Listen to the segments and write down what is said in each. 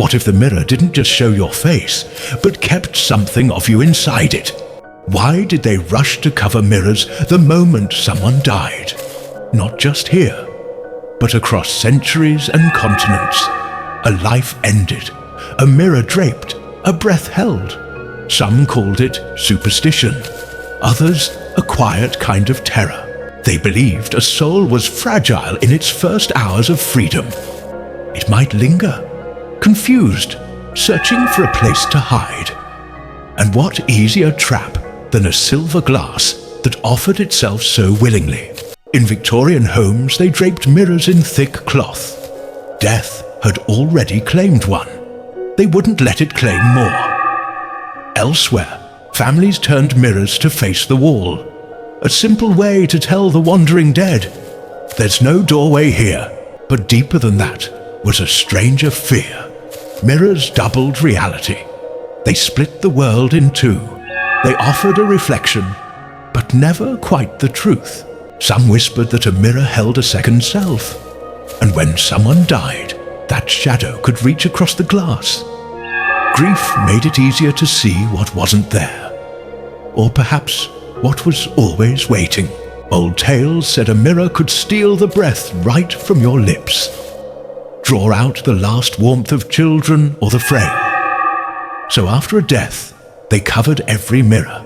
What if the mirror didn't just show your face, but kept something of you inside it? Why did they rush to cover mirrors the moment someone died? Not just here, but across centuries and continents. A life ended, a mirror draped, a breath held. Some called it superstition, others a quiet kind of terror. They believed a soul was fragile in its first hours of freedom. It might linger, confused, searching for a place to hide. And what easier trap than a silver glass that offered itself so willingly? In Victorian homes, they draped mirrors in thick cloth. Death had already claimed one. They wouldn't let it claim more. Elsewhere, families turned mirrors to face the wall, a simple way to tell the wandering dead, there's no doorway here. But deeper than that was a stranger fear. Mirrors doubled reality. They split the world in two. They offered a reflection, but never quite the truth. Some whispered that a mirror held a second self, and when someone died, that shadow could reach across the glass. Grief made it easier to see what wasn't there, or perhaps what was always waiting. Old tales said a mirror could steal the breath right from your lips, draw out the last warmth of children or the frail. So after a death, they covered every mirror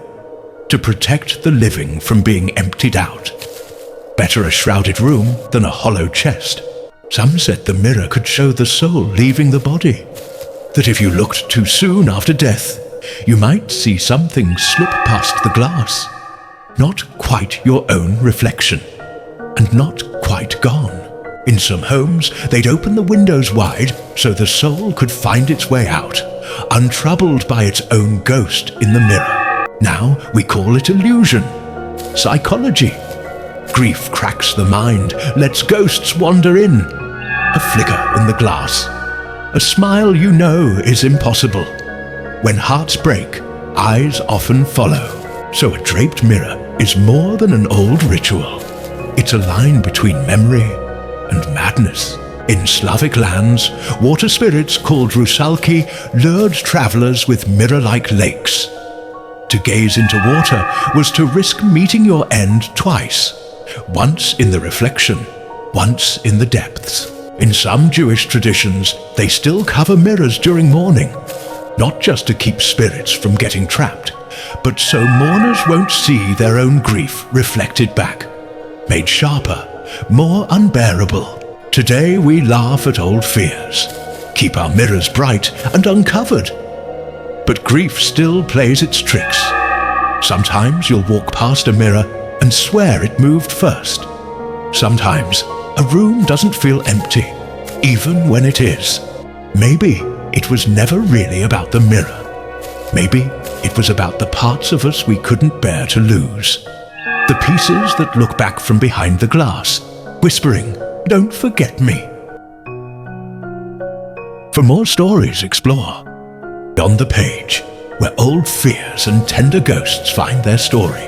to protect the living from being emptied out. Better a shrouded room than a hollow chest. Some said the mirror could show the soul leaving the body, that if you looked too soon after death, you might see something slip past the glass. Not quite your own reflection, and not quite gone. In some homes, they'd open the windows wide so the soul could find its way out, untroubled by its own ghost in the mirror. Now we call it illusion, psychology. Grief cracks the mind, lets ghosts wander in. A flicker in the glass, a smile you know is impossible. When hearts break, eyes often follow. So a draped mirror is more than an old ritual. It's a line between memory and madness. In Slavic lands, water spirits called rusalki lured travelers with mirror-like lakes. To gaze into water was to risk meeting your end twice, once in the reflection, once in the depths. In some Jewish traditions, they still cover mirrors during mourning, not just to keep spirits from getting trapped, but so mourners won't see their own grief reflected back, made sharper, more unbearable. Today we laugh at old fears, keep our mirrors bright and uncovered. But grief still plays its tricks. Sometimes you'll walk past a mirror and swear it moved first. Sometimes a room doesn't feel empty, even when it is. Maybe it was never really about the mirror. Maybe it was about the parts of us we couldn't bear to lose. The pieces that look back from behind the glass, whispering, "Don't forget me." For more stories, explore Beyond the Page, where old fears and tender ghosts find their story.